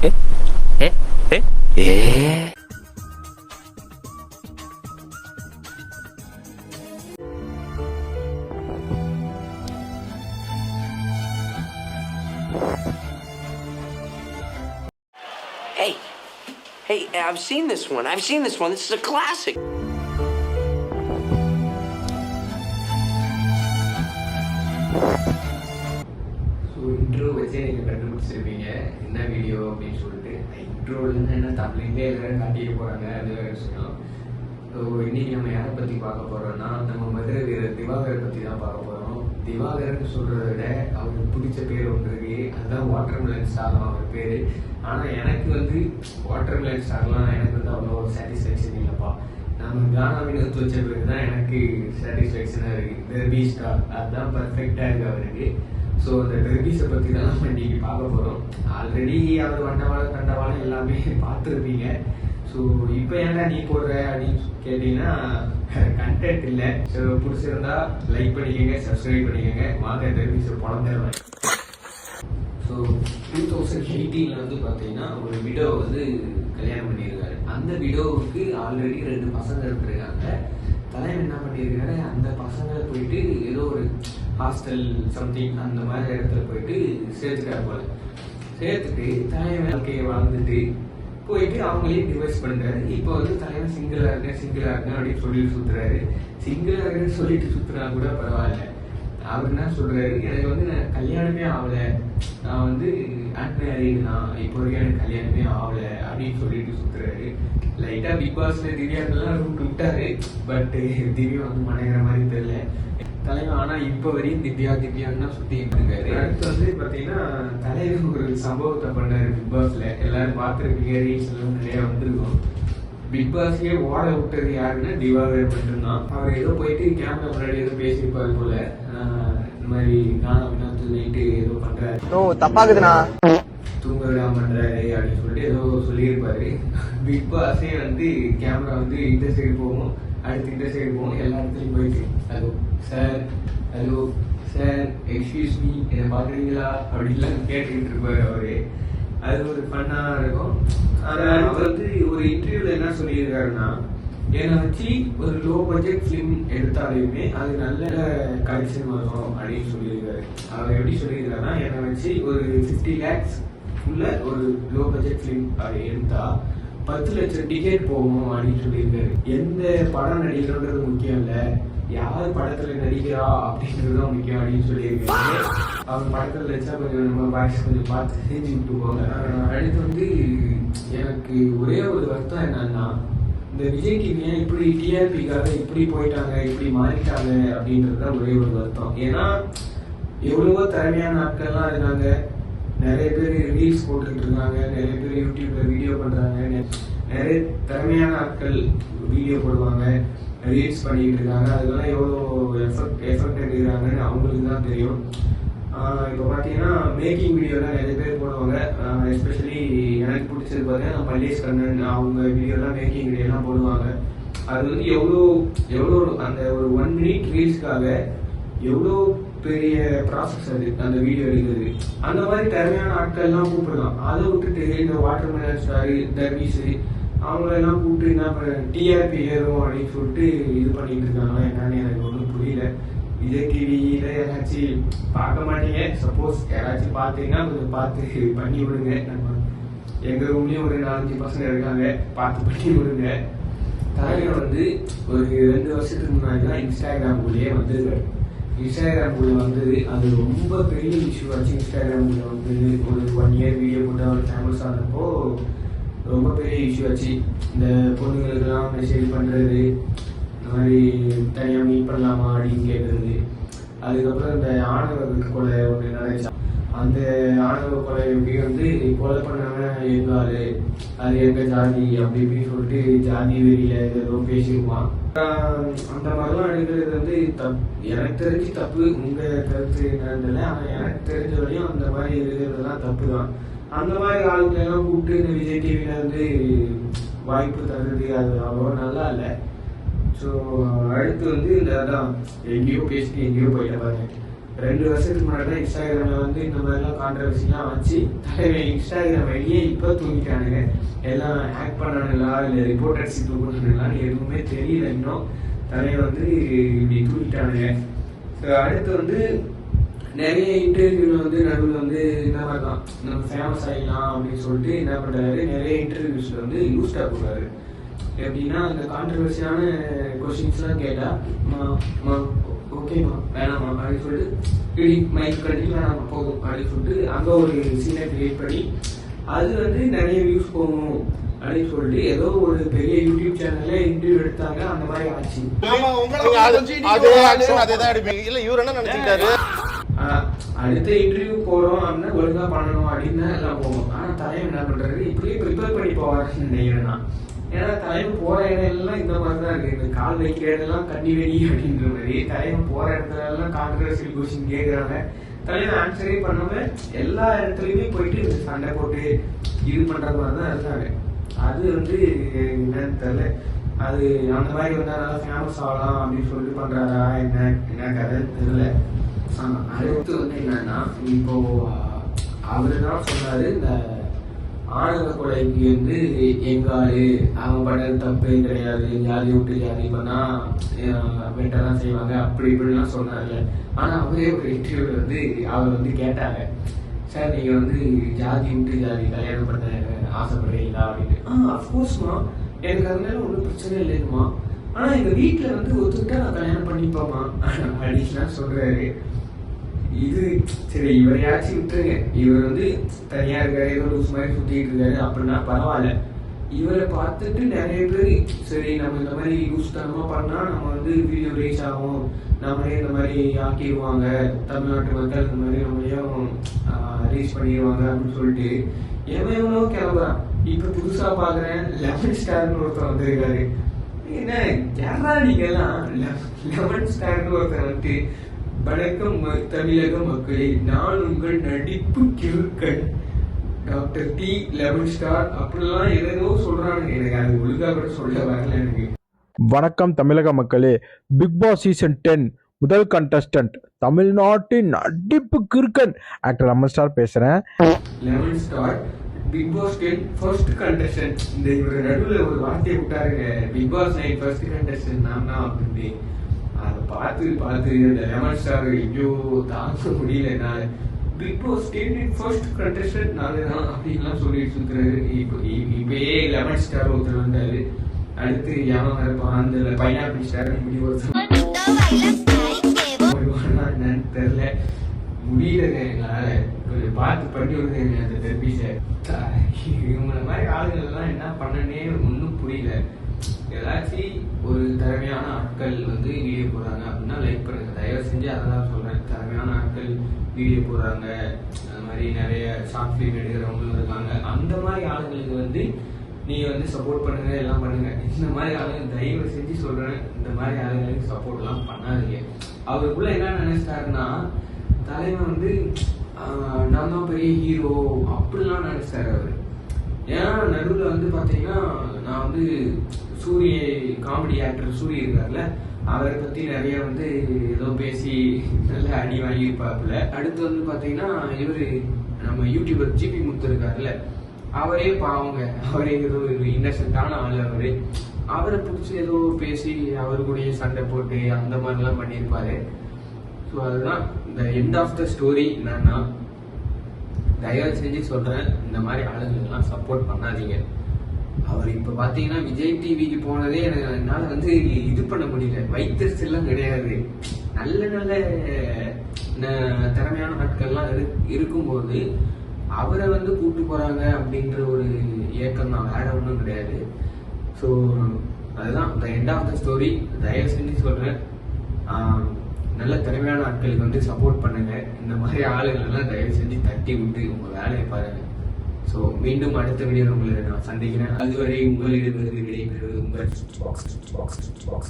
Hey, I've seen this one. This is a classic. So intro வச்சே நீங்கள் கண்டுபிடிச்சிருப்பீங்க என்ன video அப்படின்னு சொல்லிட்டு. இன்ட்ரோலேருந்து என்ன தமிழ்லேயே எல்லாரும் காட்டிக்க போகிறாங்க, அது வேறு விஷயம். ஸோ இன்றைக்கி நம்ம யாரை பற்றி பார்க்க போகிறோம்னா, நம்ம மதுரை வீரர் திவாகரை பற்றி தான் பார்க்க போகிறோம். திவாகர்னு சொல்கிறத விட அவருக்கு பிடிச்ச பேர் ஒன்று இருக்கு, அதுதான் வாட்டர்மெலன் ஸ்டார் அவர் பேர். ஆனால் எனக்கு வந்து வாட்டர்மெலன் ஸ்டார்லாம் எனக்கு வந்து அவ்வளோ சாட்டிஸ்ஃபேக்ஷன் இல்லைப்பா. நம்ம கானாவின் ஒத்து வச்ச பேர் தான் எனக்கு சாட்டிஸ்ஃபேக்ஷனாக இருக்குது. டெர்பி ஸ்டார் அதுதான் பர்ஃபெக்டாக இருக்குது அவருக்கு. ஸோ அந்த டெர்பிஸை பற்றி தான் நம்ம இன்றைக்கி பார்க்க போகிறோம். ஆல்ரெடி அவர் வண்டவாளம் தண்டவாளம் எல்லாமே பார்த்துருப்பீங்க. ஸோ இப்போ ஏன்டா நீ போடுற அப்படின்னு கேட்டிங்கன்னா கண்டென்ட் இல்லை. ஸோ பிடிச்சிருந்தா லைக் பண்ணிக்கோங்க, சப்ஸ்கிரைப் பண்ணிக்கோங்க. வாங்க டெர்பிஸை படம் தருவேன். ஸோ 2018 வந்து பார்த்தீங்கன்னா ஒரு விடோ வந்து கல்யாணம் பண்ணியிருக்காரு. அந்த விடோவுக்கு ஆல்ரெடி 2 பசங்க இருந்திருக்காங்க. தலைவன் என்ன பண்ணியிருக்காரு, அந்த பசங்க போயிட்டு ஏதோ ஒரு ஹாஸ்டல் சம்திங் அந்த மாதிரி இடத்துல போயிட்டு சேர்த்துட்டாரு போல. சேர்த்துட்டு தலைவன் வாழ்க்கையை வாழ்ந்துட்டு போயிட்டு அவங்களையும் டிவைஸ் பண்ணுறாரு. இப்போ வந்து தலைவன் சிங்கிளாக இருக்கேன் அப்படின்னு சொல்லிட்டு சுற்றுறாரு. சிங்கிளாக இருக்கேன்னு சொல்லிட்டு சுற்றுனா கூட பரவாயில்ல. அவர் என்ன சொல்றாரு, எனக்கு வந்து நான் கல்யாணமே ஆகலை, நான் வந்து அன்மேரிடு தான், இப்போ வரைக்கும் எனக்கு கல்யாணமே ஆகலை அப்படின்னு சொல்லிட்டு சுற்றுறாரு. லைட்டாக பிக் பாஸ்ல திவ்யாக்கெல்லாம் ரூட் விட்டாரு. பட் திவ்யா வந்து மனைகிற மாதிரி தெரியல தலைவன். ஆனால் இப்போ வரையும் திவ்யான்னு தான் சுற்றிட்டு இருக்காரு. அடுத்து வந்து பார்த்தீங்கன்னா தலைவன் ஒரு சம்பவத்தை பண்ணாரு பிக் பாஸ்ல. எல்லாரும் பார்த்துருப்பீங்க, ரீல்ஸ் எல்லாம் நிறைய வந்திருக்கும். பிக் பாஸ்லயே ஓட விட்டது யாருன்னா திவாகர் மட்டும்தான். அவர் ஏதோ போயிட்டு கேமரா முன்னாடி ஏதோ பேசியிருப்பாரு போல. இந்த மாதிரி கானா வினாத்து நைட்டு ஏதோ பண்றாரு, தப்பாக்குதுண்ணா, தூங்க விடாம பண்றாரு அப்படின்னு சொல்லிட்டு ஏதோ சொல்லியிருப்பாரு. பிக் பாஸே வந்து கேமரா வந்து இந்த சைடு போகும், அடுத்து இந்த சைடு போகும், எல்லா இடத்துலையும் போயிட்டு ஹலோ சார் எக்ஸ்கியூஸ் மீ என்னை பார்க்குறீங்களா அப்படின்லாம் கேட்டுக்கிட்டு இருப்பாரு அவரு. அது ஒரு ஃபன்னாக இருக்கும். ஆனால் வந்து ஒரு இன்டர்வியூவில் என்ன சொல்லியிருக்காருன்னா, என்னை வச்சு ஒரு லோ பட்ஜெட் ஃபிலிம் எடுத்தாலுமே அது நல்ல கலெக்ஷன் வரும் அப்படின்னு சொல்லியிருக்காரு. அவர் எப்படி சொல்லியிருக்காருன்னா, என்னை வச்சு ஒரு 50 lakhs உள்ள ஒரு லோ பட்ஜெட் ஃபிலிம் அப்படி எடுத்தா 10 லட்சம் டிக்கெட் போகும் அப்படின்னு சொல்லியிருக்காரு. எந்த படம் நடிக்கிறோன்றது முக்கியம் இல்லை, யார் படத்துல நடிக்கிறா அப்படின்றதுதான் முக்கியம் அப்படின்னு சொல்லியிருக்காரு. அவர் படத்துல நடிச்சா கொஞ்சம் நம்ம வாய்ஸ் கொஞ்சம் பார்த்து செஞ்சு விட்டு போங்க. அடுத்து வந்து எனக்கு ஒரே ஒரு வருத்தம் என்னன்னா, இந்த விஜய் டிவி ஏன் இப்படி டிஆர்பிக்காக இப்படி போயிட்டாங்க, இப்படி மாறிட்டாங்க அப்படின்றதுதான் ஒரே ஒரு வருத்தம். ஏன்னா எவ்வளவோ திறமையான ஆட்கள்லாம் இருக்காங்க, நிறைய பேர் ரீல்ஸ் போட்டுக்கிட்டு இருக்காங்க, நிறைய பேர் யூடியூப்ல வீடியோ பண்றாங்க, நிறைய திறமையான ஆட்கள் வீடியோ போடுவாங்க, ரீல்ஸ் பண்ணிட்டு இருக்காங்க. அதெல்லாம் எவ்வளோ எஃபெக்ட் எடுக்கிறாங்கன்னு அவங்களுக்கு தான் தெரியும். இப்போ பார்த்தீங்கன்னா மேக்கிங் வீடியோலாம் நிறைய பேர் போடுவாங்க. எஸ்பெஷலி எனக்கு பிடிச்சது பார்த்தீங்கன்னா மல்லேஷ் கண்ணன் அவங்க வீடியோலாம் மேக்கிங் வீடியோலாம் போடுவாங்க. அது வந்து எவ்வளோ அந்த ஒரு 1 minute ரீல்ஸ்க்காக எவ்வளோ பெரிய ப்ராசஸ் அது அந்த வீடியோ எடுக்கிறது. அந்த மாதிரி திறமையான ஆட்கள்லாம் கூப்பிடலாம். அதை விட்டுட்டு இந்த வாட்டர்மெலன் ஸ்டார் டர்பீஸு அவங்களெல்லாம் கூப்பிட்டு என்ன டிஆர்பி ஏறும் அப்படின்னு சொல்லிட்டு இது பண்ணிட்டு இருக்காங்க. என்னன்னு எனக்கு ஒன்றும் புரியல. விஜய் டிவியில யாராச்சும் பார்க்க மாட்டீங்க, சப்போஸ் யாராச்சும் பார்த்தீங்கன்னா கொஞ்சம் பார்த்து பண்ணி விடுங்க. நம்ம எங்கள் ரூம்லேயும் ஒரு 4-5 பசங்க இருக்காங்க, பார்த்து பண்ணி விடுங்க. தலைவர் வந்து ஒரு 2 வருஷத்துக்கு முன்னாடி தான் இன்ஸ்டாகிராமுக்குள்ளேயே வந்திருக்காரு. இன்ஸ்டாகிராமுக்குள்ளே வந்தது அது ரொம்ப பெரிய இஷ்யூ ஆச்சு. இன்ஸ்டாகிராமுக்குள்ளே வந்து ஒரு 1 year வீடியோ போட்டு அவர் ஃபேமஸ் ஆனப்போ ரொம்ப பெரிய இஷ்யூ ஆச்சு. இந்த பொண்ணுங்களுக்கெல்லாம் மெசேஜ் பண்ணுறது, இந்த மாதிரி தனியாக மீட் பண்ணலாமா அப்படின்னு கேட்குறது. அதுக்கப்புறம் இந்த ஆணவ கொலை ஒன்று நடந்துச்சு. அந்த ஆணவ கொலைக்கு வந்து கொலை பண்ணவன் எங்கால், அது எங்கள் ஜாதி அப்படி இப்படின்னு சொல்லிட்டு ஜாதி வெறியில் ஏதோ பேசியிருப்பான். அந்த மாதிரிலாம் எடுக்கிறது வந்து எனக்கு தெரிஞ்சு தப்பு. உங்கள் கருத்து என்னதில்லை, ஆனால் எனக்கு தெரிஞ்ச வரையும் அந்த மாதிரி இருக்கிறதுலாம் தப்பு தான். அந்த மாதிரி ஆளுங்களெல்லாம் கூப்பிட்டு இந்த விஜய் டிவியில் வந்து வாய்ப்பு தருது, அது அவ்வளோ நல்லா இல்லை. ஸோ அடுத்து வந்து இந்த அதான் எங்கேயோ பேசிட்டு எங்கேயோ போயிட்ட பாருங்க. 2 வருஷத்துக்கு முன்னாடி தான் இன்ஸ்டாகிராம்ல வந்து இந்த மாதிரிலாம் கான்ட்ரவர்சிலாம் வச்சு தலைவன் இன்ஸ்டாகிராம் வெளியே இப்போ தூங்கிட்டானுங்க. எல்லாம் ஹேக் பண்ணானுங்களா இல்லை ரிப்போர்ட்டர்ஸ் தூக்கினானுங்களான்னு எதுவுமே தெரியல. இன்னும் தலைவன் வந்து இப்படி தூக்கிட்டானுங்க. ஸோ அடுத்து வந்து நிறைய இன்டர்வியூவில் வந்து நடுவில் வந்து என்ன பண்ணலாம், நம்ம ஃபேமஸ் ஆகிடலாம் அப்படின்னு சொல்லிட்டு என்ன பண்ணுறாரு, நிறைய இன்டர்வியூஸில் வந்து யூஸ்டாக போகிறாரு. எப்படின்னா அந்த கான்ட்ரவர்சியான கொஸ்டின்ஸ்லாம் கேட்டால் ஓகேம்மா வேணாமா அப்படின்னு சொல்லிட்டு இப்படி மைக் கட்டி வேணாமா போதும் அப்படின்னு சொல்லிட்டு அங்கே ஒரு சீனை கிரியேட் பண்ணி அது வந்து நிறைய வியூஸ் போகணும் அப்படின்னு சொல்லிட்டு ஏதோ ஒரு பெரிய யூடியூப் சேனல்ல இன்டர்வியூ எடுத்தாங்க. அந்த மாதிரி ஆச்சு. அடுத்த இன்டர்வியூ போறோம் அப்படின்னா ஒழுங்கா பண்ணணும் அப்படின்னு எல்லாம் போகும். ஆனா தலைவர் என்ன பண்றாரு, இப்படியே ப்ரிப்பேர் பண்ணி போவாருன்னு நினைக்கிறேன். ஏன்னா தலைவர் போற இடம் எல்லாம் இந்த மாதிரி தான் இருக்கு. இந்த கால் வைக்கிற இடம்லாம் கண்ணி வெடி அப்படின்ற மாதிரி தலைவர் போற இடத்துல எல்லாம் கான்ட்ரவர்சியல் கொஸ்டின் கேட்கறாங்க. தலைவர் ஆன்சரே பண்ணாம எல்லா இடத்துலயுமே போயிட்டு சண்டை போட்டு இது பண்ற மாதிரி தான் இருக்காங்க. அது வந்து என்னன்னு தெரியல. அது அந்த மாதிரி வந்து நல்லா ஃபேமஸ் ஆகலாம் அப்படின்னு சொல்லிட்டு பண்றாரா என்ன கதை தெரியல. அடுத்து வந்து என்னன்னா, இப்போ அவரு தான் சொன்னாரு இந்த ஆணவ கொலைக்கு வந்து எங்காளு அவங்க பண்ணது தப்பு கிடையாது, ஜாதி விட்டு ஜாதி பண்ணா வெட்டதான் செய்வாங்க அப்படி இப்படிலாம் சொன்னார்ல. ஆனா அவரே ஒரு இன்டர்வியூல வந்து அவர் வந்து கேட்டாங்க, சார் நீங்க வந்து ஜாதி விட்டு ஜாதி கல்யாணம் பண்ண ஆசைப்படுறீங்களா அப்படின்னு. அஃப்கோர்ஸ்மா எனக்கு அதனால ஒன்றும் பிரச்சனை இல்லைங்கம்மா, ஆனா எங்க வீட்டுல வந்து ஒத்துக்கிட்டா நான் கல்யாணம் பண்ணிப்போமா அப்படின்லாம் சொல்றாரு. இது சரி, இவரையாச்சும் விட்டுருங்க, இவர் வந்து தனியா இருக்காரு, ஏதோ லூஸ் மாதிரி சுத்திட்டு இருக்காரு அப்படின்னா பரவாயில்ல. இவரை பார்த்துட்டு நிறைய பேர் சரி நம்ம இந்த மாதிரி யூஸ் தனமா பண்ணா நம்ம வந்து வீடியோ ரீச் ஆகும், நம்மளே இந்த மாதிரி ஆக்கிடுவாங்க, தமிழ்நாட்டு மக்கள் இந்த மாதிரி நம்மளையும் ரீச் பண்ணிடுவாங்க அப்படின்னு சொல்லிட்டு எவனோ கிளம்புறான். இப்ப புதுசா பாக்குறேன் லெமன் ஸ்டார்னு ஒருத்தர் வந்திருக்காரு. என்ன யாரா நீங்க எல்லாம் லெமன் ஸ்டார்னு ஒருத்தர் வந்துட்டு, வணக்கம் தமிழக மக்களே, நான் உங்கள் நடிப்பு Kirukkan doctor D lemon star அப்படிலாம் ஏதோ சொல்றானுங்க. எனக்கு அது ஒழுங்கா கூட சொல்ல வரல எனக்கு. வணக்கம் தமிழக மக்களே, பிக் பாஸ் சீசன் 10 முதல் கண்டஸ்டன்ட் தமிழ்நாட்டின் நடிப்பு கிறுக்கன் ஆக்டர் லெமன் ஸ்டார் பேசுறேன். Lemon Star Bigg Boss 10 first contestant. இந்த இவர் நடுவில் ஒரு வார்த்தையை விட்டாருங்க, பிக் பாஸ் 9 ஃபர்ஸ்ட் கண்டஸ்டன்ட் நான் தான் அப்படின்னு. அதை பார்த்து அந்த லெமன் ஸ்டார் ஐயோ தாங்க முடியல. நான் பிக் பாஸ் 10 ஃபர்ஸ்ட் கண்டஸ்டன்ட் நாங்க தான் அப்படின்லாம் சொல்லிட்டு சுத்துறாரு. இப்பயே லெமன் ஸ்டார் ஒருத்தர் வந்தாரு. அடுத்து யாரும் இருப்பான் அந்த பைனாப்பிள் ஸ்டார் இப்படி ஒருத்தர் என்னன்னு தெரியல. முடியலங்க எங்களால. கொஞ்சம் பார்த்து பண்ணி விடுங்க அந்த டெர்பிஸை. இவங்களை மாதிரி ஆளுகள் எல்லாம் என்ன பண்ணனே ஒன்றும் புரியல. ஏதாச்சும் ஒரு திறமையான ஆட்கள் வந்து வீடியோ போடுறாங்க அப்படின்னா லைக் பண்ணுங்க, தயவு செஞ்சு அதை தான் சொல்றேன். திறமையான ஆட்கள் வீடியோ போடுறாங்க, அந்த மாதிரி நிறைய ஷார்ட் ஃபிலிம் எடுக்கிறவங்களும் இருக்காங்க. அந்த மாதிரி ஆளுங்களுக்கு வந்து நீங்க வந்து சப்போர்ட் பண்ணுங்க, எல்லாம் பண்ணுங்க. இந்த மாதிரி ஆளுங்க தயவு செஞ்சு சொல்றேன், இந்த மாதிரி ஆளுங்களுக்கு சப்போர்ட் எல்லாம் பண்ணாதீங்க. அவருக்குள்ள என்ன நினைச்சிட்டாருன்னா, தலைவன் வந்து நான் தான் பெரிய ஹீரோ அப்படிலாம் நினைச்சிட்டாரு அவரு. ஏன்னா நடுவில் வந்து பார்த்தீங்கன்னா நான் வந்து சூரிய காமெடி ஆக்டர் சூரிய இருக்காருல்ல, அவரை பற்றி நிறைய வந்து ஏதோ பேசி நல்லா அடி வாங்கியிருப்பாப்புல. அடுத்து வந்து பார்த்தீங்கன்னா இவர் நம்ம யூடியூபர் ஜிபி முத்து இருக்காருல்ல, அவரே பாவங்க, அவரே ஏதோ ஒரு இன்னசென்ட்டான ஆள். அவரை பிடிச்சி ஏதோ பேசி அவரு கூடயே சண்டை போட்டு அந்த மாதிரிலாம் பண்ணியிருப்பாரு. ஸோ அதுதான் இந்த எண்ட் ஆஃப் த ஸ்டோரி. என்னன்னா தயவு செஞ்சு சொல்றேன், இந்த மாதிரி ஆளுங்களுக்கெல்லாம் சப்போர்ட் பண்ணாதீங்க. அவர் இப்ப பாத்தீங்கன்னா விஜய் டிவிக்கு போனதே என்னால வந்து இது பண்ண முடியல. வைத்தறிச்சல்லாம் கிடையாது. நல்ல நல்ல திறமையான ஆட்கள்லாம் இருக்கும்போது அவரை வந்து கூப்பிட்டு போறாங்க அப்படின்ற ஒரு ஏக்கம் தான், வேற ஒன்றும் கிடையாது. ஸோ அதுதான் இந்த எண்ட் ஆஃப் த ஸ்டோரி. தயவு செஞ்சு சொல்றேன், நல்ல திறமையான ஆட்களுக்கு வந்து சப்போர்ட் பண்ணுங்க. இந்த மாதிரி ஆளுகள் எல்லாம் தயவு செஞ்சு தட்டி விட்டு உங்க வேலையை பாருங்க. ஸோ மீண்டும் அடுத்த வீடியோ உங்களை நான் சந்திக்கிறேன். அதுவரை உங்களிடமிருந்து விடைபெறுவது உங்கள்